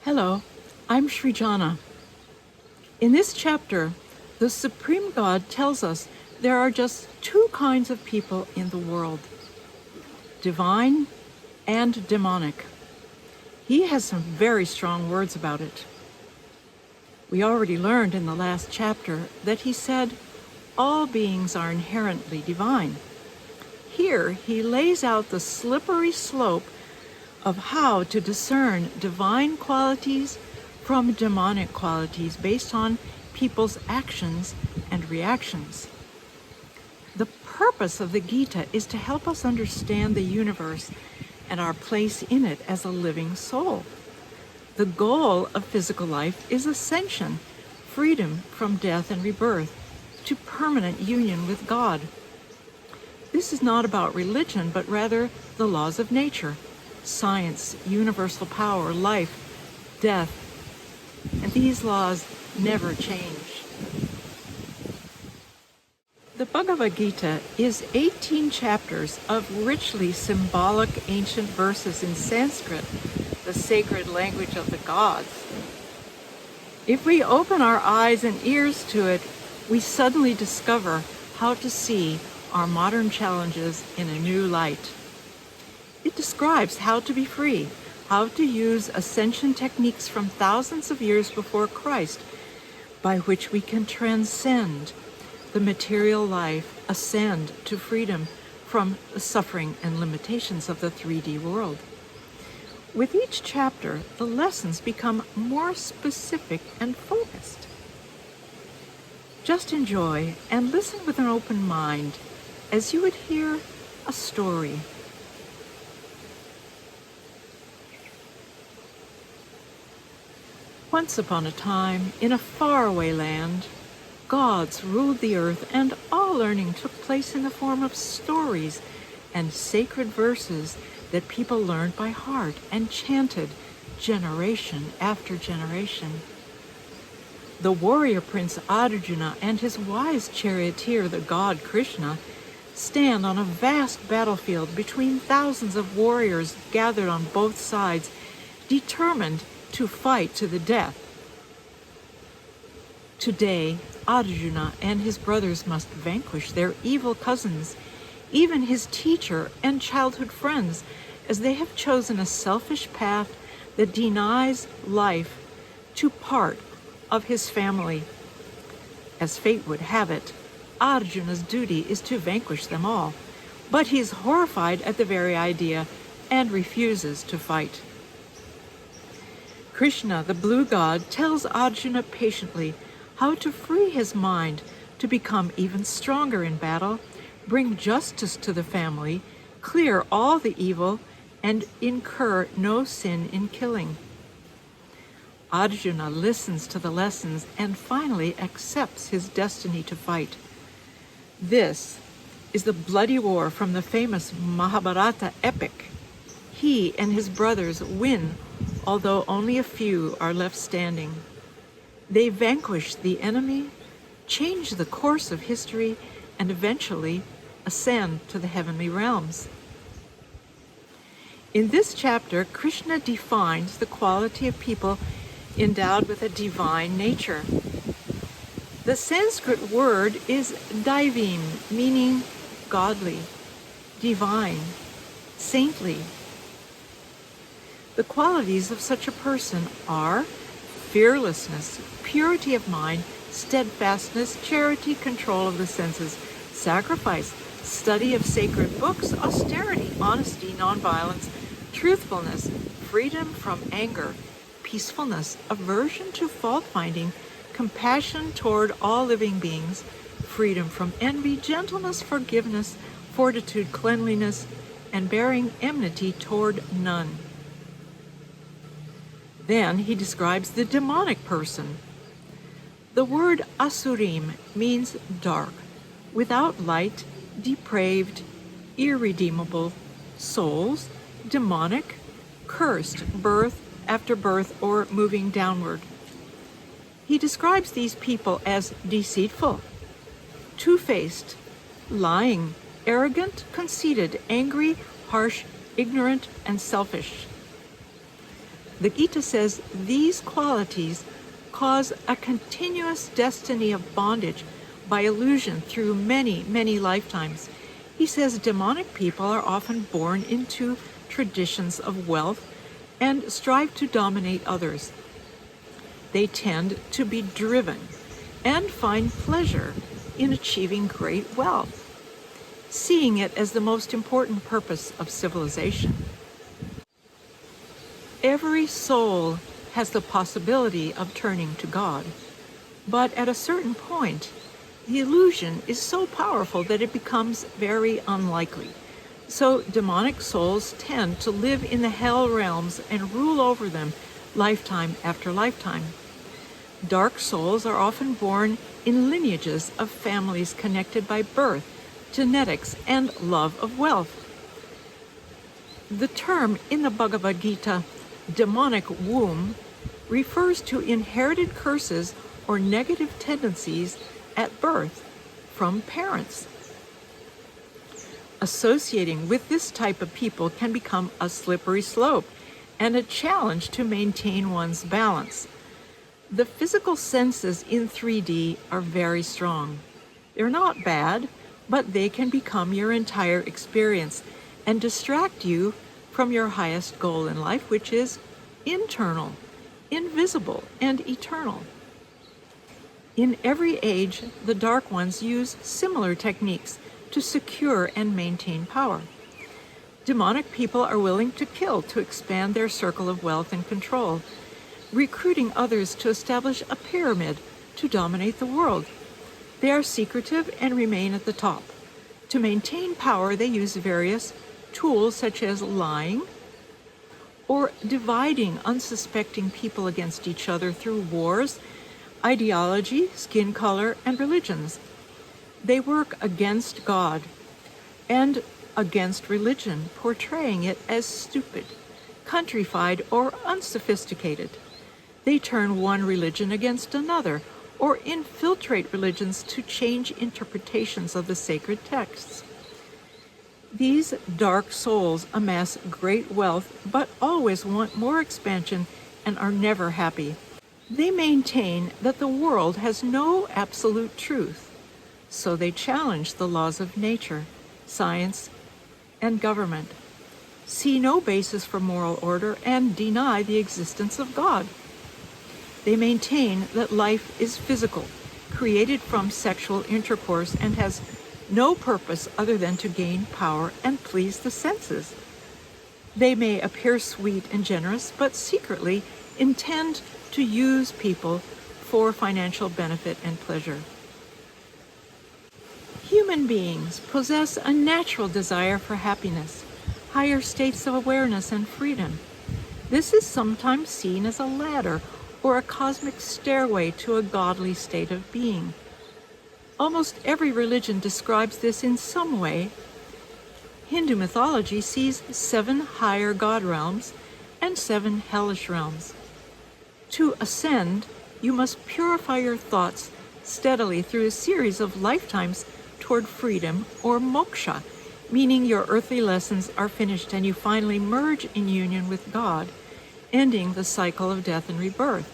Hello, I'm Srijana. In this chapter, the Supreme God tells us there are just two kinds of people in the world, divine and demonic. He has some very strong words about it. We already learned in the last chapter that he said all beings are inherently divine. Here, he lays out the slippery slope of how to discern divine qualities from demonic qualities based on people's actions and reactions. The purpose of the Gita is to help us understand the universe and our place in it as a living soul. The goal of physical life is ascension, freedom from death and rebirth, to permanent union with God. This is not about religion, but rather the laws of nature, science, universal power, life, death, and these laws never change. The Bhagavad Gita is 18 chapters of richly symbolic ancient verses in Sanskrit, the sacred language of the gods. If we open our eyes and ears to it, we suddenly discover how to see our modern challenges in a new light. It describes how to be free, how to use ascension techniques from thousands of years before Christ, by which we can transcend the material life, ascend to freedom from the suffering and limitations of the 3D world. With each chapter, the lessons become more specific and focused. Just enjoy and listen with an open mind as you would hear a story. Once upon a time, in a faraway land, gods ruled the earth, and all learning took place in the form of stories and sacred verses that people learned by heart and chanted generation after generation. The warrior prince Arjuna and his wise charioteer, the god Krishna, stand on a vast battlefield between thousands of warriors gathered on both sides, determined to fight to the death. Today, Arjuna and his brothers must vanquish their evil cousins, even his teacher and childhood friends, as they have chosen a selfish path that denies life to part of his family. As fate would have it, Arjuna's duty is to vanquish them all, but he is horrified at the very idea and refuses to fight. Krishna, the blue god, tells Arjuna patiently how to free his mind to become even stronger in battle, bring justice to the family, clear all the evil, and incur no sin in killing. Arjuna listens to the lessons and finally accepts his destiny to fight. This is the bloody war from the famous Mahabharata epic. He and his brothers win, although only a few are left standing. They vanquish the enemy, change the course of history, and eventually ascend to the heavenly realms. In this chapter, Krishna defines the quality of people endowed with a divine nature. The Sanskrit word is daivim, meaning godly, divine, saintly. The qualities of such a person are fearlessness, purity of mind, steadfastness, charity, control of the senses, sacrifice, study of sacred books, austerity, honesty, nonviolence, truthfulness, freedom from anger, peacefulness, aversion to fault-finding, compassion toward all living beings, freedom from envy, gentleness, forgiveness, fortitude, cleanliness, and bearing enmity toward none. Then he describes the demonic person. The word asurim means dark, without light, depraved, irredeemable, souls, demonic, cursed, birth after birth, or moving downward. He describes these people as deceitful, two-faced, lying, arrogant, conceited, angry, harsh, ignorant, and selfish. The Gita says these qualities cause a continuous destiny of bondage by illusion through many, many lifetimes. He says demonic people are often born into traditions of wealth and strive to dominate others. They tend to be driven and find pleasure in achieving great wealth, seeing it as the most important purpose of civilization. Every soul has the possibility of turning to God, but at a certain point, the illusion is so powerful that it becomes very unlikely. So demonic souls tend to live in the hell realms and rule over them lifetime after lifetime. Dark souls are often born in lineages of families connected by birth, genetics, and love of wealth. The term in the Bhagavad Gita, demonic womb, refers to inherited curses or negative tendencies at birth from parents. Associating with this type of people can become a slippery slope and a challenge to maintain one's balance. The physical senses in 3D are very strong. They're not bad, but they can become your entire experience and distract you from your highest goal in life, which is internal, invisible, and eternal. In every age, the Dark Ones use similar techniques to secure and maintain power. Demonic people are willing to kill to expand their circle of wealth and control, recruiting others to establish a pyramid to dominate the world. They are secretive and remain at the top. To maintain power, they use various tools such as lying or dividing unsuspecting people against each other through wars, ideology, skin color, and religions. They work against God and against religion, portraying it as stupid, countrified, or unsophisticated. They turn one religion against another or infiltrate religions to change interpretations of the sacred texts. These dark souls amass great wealth but always want more expansion and are never happy. They maintain that the world has no absolute truth, so they challenge the laws of nature, science, and government, see no basis for moral order, and deny the existence of God. They maintain that life is physical, created from sexual intercourse, and has no purpose other than to gain power and please the senses. They may appear sweet and generous, but secretly intend to use people for financial benefit and pleasure. Human beings possess a natural desire for happiness, higher states of awareness, and freedom. This is sometimes seen as a ladder or a cosmic stairway to a godly state of being. Almost every religion describes this in some way. Hindu mythology sees 7 higher god realms and 7 hellish realms. To ascend, you must purify your thoughts steadily through a series of lifetimes toward freedom or moksha, meaning your earthly lessons are finished and you finally merge in union with God, ending the cycle of death and rebirth.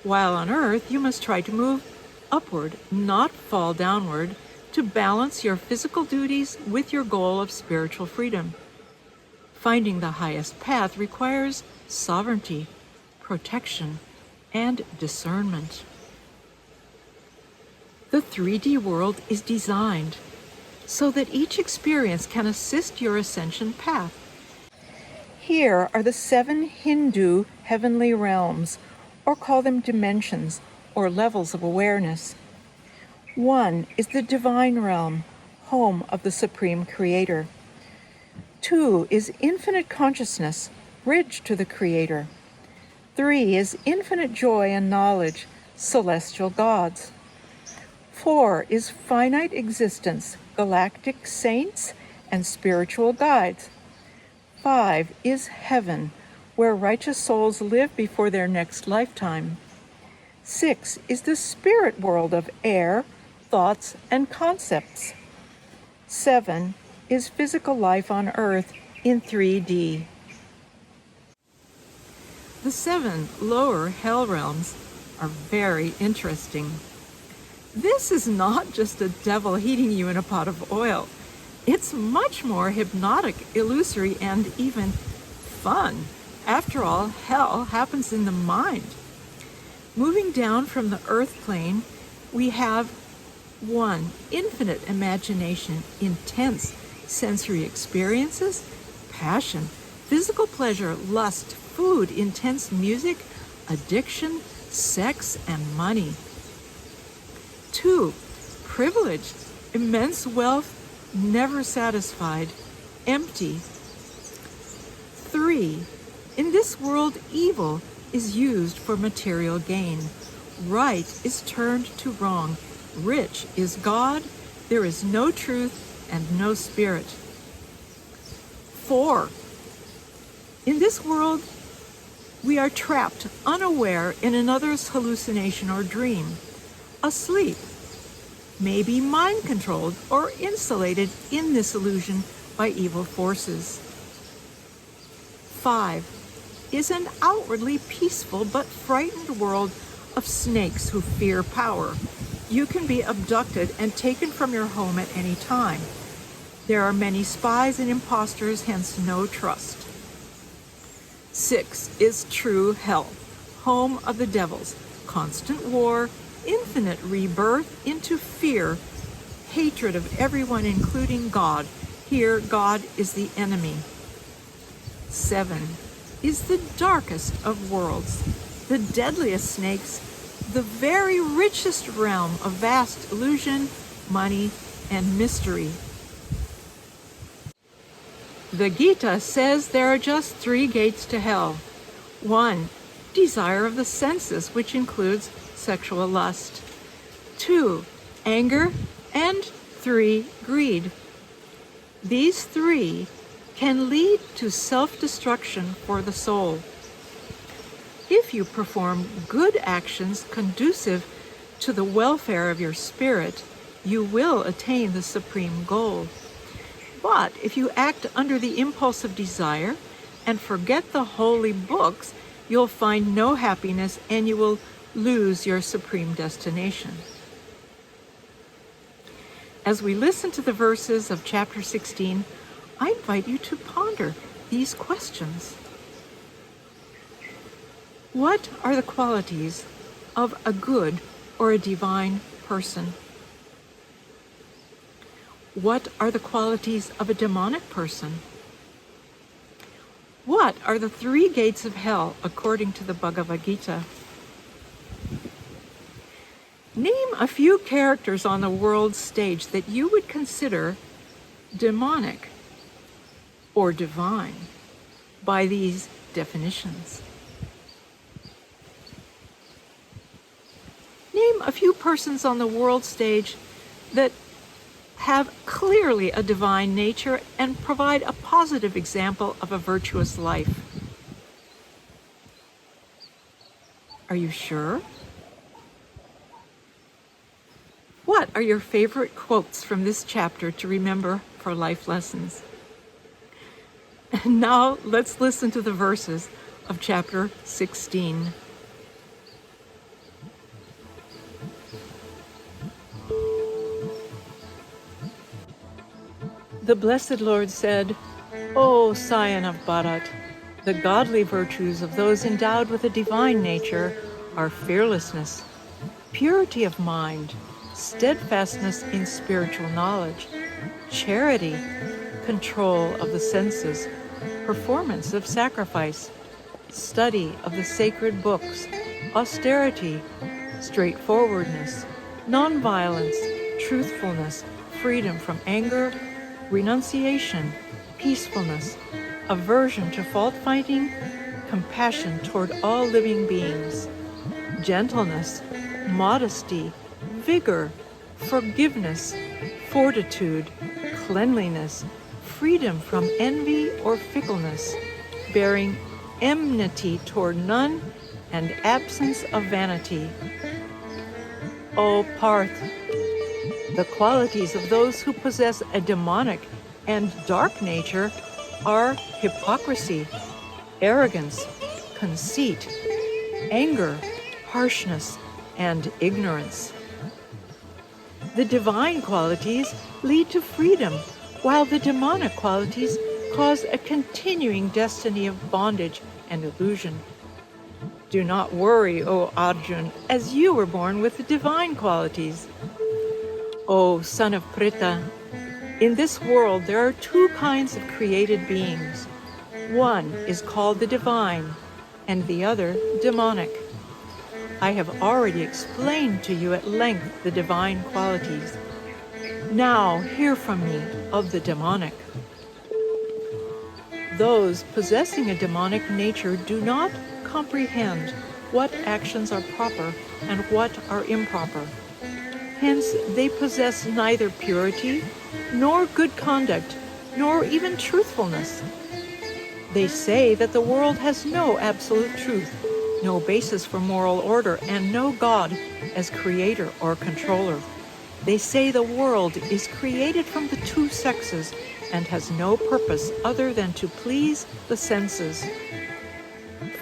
While on earth, you must try to move upward, not fall downward, to balance your physical duties with your goal of spiritual freedom. Finding the highest path requires sovereignty, protection, and discernment. The 3D world is designed so that each experience can assist your ascension path. Here are the 7 Hindu heavenly realms, or call them dimensions or levels of awareness. 1 is the divine realm, home of the Supreme Creator. 2 is infinite consciousness, bridge to the Creator. 3 is infinite joy and knowledge, celestial gods. 4 is finite existence, galactic saints and spiritual guides. 5 is heaven, where righteous souls live before their next lifetime. 6 is the spirit world of air, thoughts, and concepts. 7 is physical life on earth in 3D. The 7 lower hell realms are very interesting. This is not just a devil heating you in a pot of oil. It's much more hypnotic, illusory, and even fun. After all, hell happens in the mind. Moving down from the earth plane, we have 1, infinite imagination, intense sensory experiences, passion, physical pleasure, lust, food, intense music, addiction, sex, and money. 2, privileged, immense wealth, never satisfied, empty. 3, in this world, evil is used for material gain. Right is turned to wrong. Rich is God. There is no truth and no spirit. 4, in this world, we are trapped, unaware, in another's hallucination or dream, asleep, maybe mind-controlled or insulated in this illusion by evil forces. 5, is an outwardly peaceful but frightened world of snakes who fear power. You can be abducted and taken from your home at any time. There are many spies and impostors, hence no trust. 6 is true hell, home of the devils, constant war, infinite rebirth into fear, hatred of everyone including God. Here, God is the enemy. 7 is the darkest of worlds, the deadliest snakes, the very richest realm of vast illusion, money, and mystery. The Gita says there are just 3 gates to hell. 1, desire of the senses, which includes sexual lust. 2, anger. And 3, greed. These 3 can lead to self-destruction for the soul. If you perform good actions conducive to the welfare of your spirit, you will attain the supreme goal. But if you act under the impulse of desire and forget the holy books, you'll find no happiness and you will lose your supreme destination. As we listen to the verses of chapter 16, I invite you to ponder these questions. What are the qualities of a good or a divine person? What are the qualities of a demonic person? What are the 3 gates of hell according to the Bhagavad Gita? Name a few characters on the world stage that you would consider demonic or divine by these definitions. Name a few persons on the world stage that have clearly a divine nature and provide a positive example of a virtuous life. Are you sure? What are your favorite quotes from this chapter to remember for life lessons? And now let's listen to the verses of chapter 16. The Blessed Lord said, O scion of Bharat, the godly virtues of those endowed with a divine nature are fearlessness, purity of mind, steadfastness in spiritual knowledge, charity, control of the senses, performance of sacrifice, study of the sacred books, austerity, straightforwardness, nonviolence, truthfulness, freedom from anger, renunciation, peacefulness, aversion to fault-finding, compassion toward all living beings, gentleness, modesty, vigor, forgiveness, fortitude, cleanliness, freedom from envy or fickleness, bearing enmity toward none, and absence of vanity. O Parth, the qualities of those who possess a demonic and dark nature are hypocrisy, arrogance, conceit, anger, harshness, and ignorance. The divine qualities lead to freedom, while the demonic qualities cause a continuing destiny of bondage and illusion. Do not worry, O Arjun, as you were born with the divine qualities. O son of Pritha, in this world there are two kinds of created beings. One is called the divine, and the other demonic. I have already explained to you at length the divine qualities. Now hear from me of the demonic. Those possessing a demonic nature do not comprehend what actions are proper and what are improper. Hence, they possess neither purity, nor good conduct, nor even truthfulness. They say that the world has no absolute truth, no basis for moral order, and no God as creator or controller. They say the world is created from the two sexes and has no purpose other than to please the senses.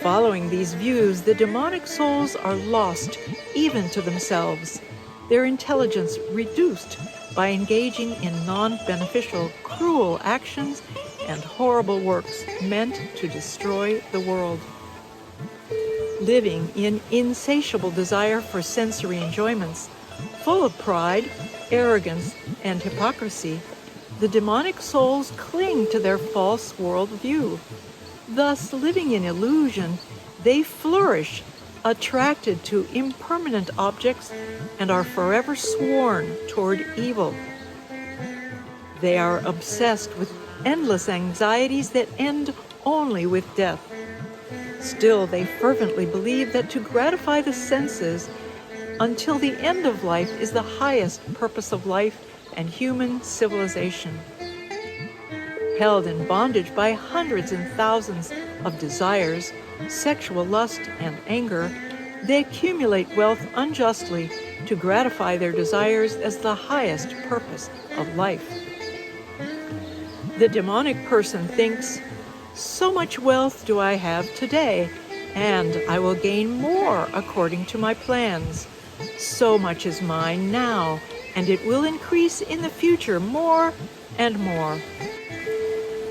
Following these views, the demonic souls are lost even to themselves, their intelligence reduced by engaging in non-beneficial, cruel actions and horrible works meant to destroy the world. Living in insatiable desire for sensory enjoyments, full of pride, arrogance, and hypocrisy, the demonic souls cling to their false world view. Thus, living in illusion, they flourish, attracted to impermanent objects, and are forever sworn toward evil. They are obsessed with endless anxieties that end only with death. Still, they fervently believe that to gratify the senses until the end of life is the highest purpose of life and human civilization. Held in bondage by hundreds and thousands of desires, sexual lust, and anger, they accumulate wealth unjustly to gratify their desires as the highest purpose of life. The demonic person thinks, "So much wealth do I have today, and I will gain more according to my plans. So much is mine now, and it will increase in the future more and more.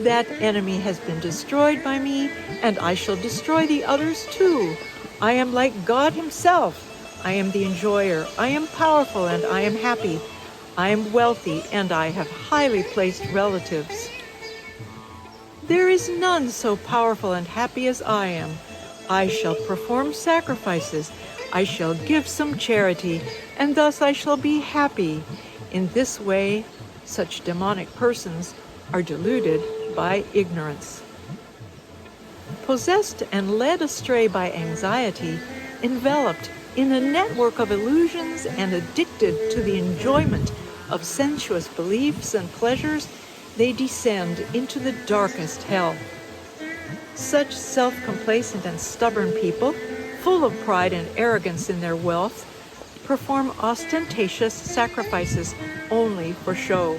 That enemy has been destroyed by me, and I shall destroy the others too. I am like God himself. I am the enjoyer. I am powerful, and I am happy. I am wealthy, and I have highly placed relatives. There is none so powerful and happy as I am. I shall perform sacrifices. I shall give some charity, and thus I shall be happy." In this way, such demonic persons are deluded by ignorance. Possessed and led astray by anxiety, enveloped in a network of illusions and addicted to the enjoyment of sensuous beliefs and pleasures, they descend into the darkest hell. Such self-complacent and stubborn people, full of pride and arrogance in their wealth, perform ostentatious sacrifices only for show,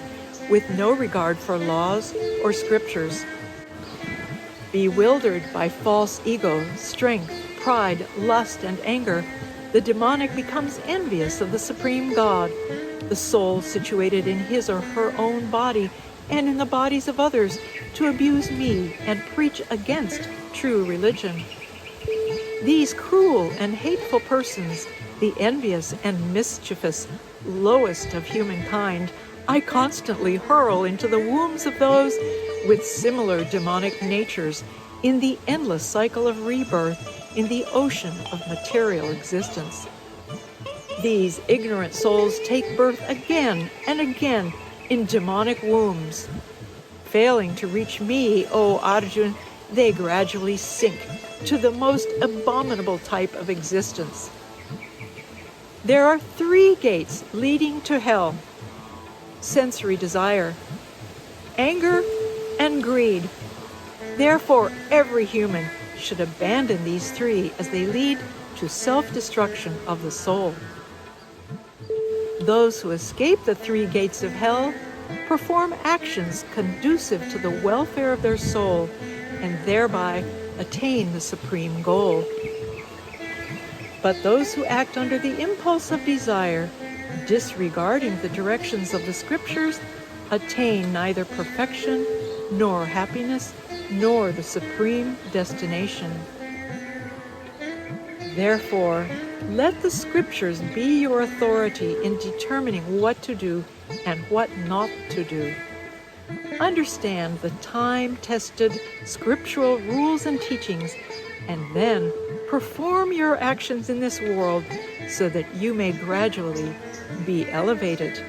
with no regard for laws or scriptures. Bewildered by false ego, strength, pride, lust, and anger, the demonic becomes envious of the supreme God, the soul situated in his or her own body and in the bodies of others, to abuse me and preach against true religion. These cruel and hateful persons, the envious and mischievous, lowest of humankind, I constantly hurl into the wombs of those with similar demonic natures in the endless cycle of rebirth in the ocean of material existence. These ignorant souls take birth again and again in demonic wombs. Failing to reach me, O Arjun, they gradually sink to the most abominable type of existence. There are 3 gates leading to hell: sensory desire, anger, and greed. Therefore, every human should abandon these 3 as they lead to self-destruction of the soul. Those who escape the 3 gates of hell perform actions conducive to the welfare of their soul and thereby attain the supreme goal. But those who act under the impulse of desire, disregarding the directions of the scriptures, attain neither perfection, nor happiness, nor the supreme destination. Therefore, let the scriptures be your authority in determining what to do and what not to do. Understand the time-tested scriptural rules and teachings, and then perform your actions in this world so that you may gradually be elevated.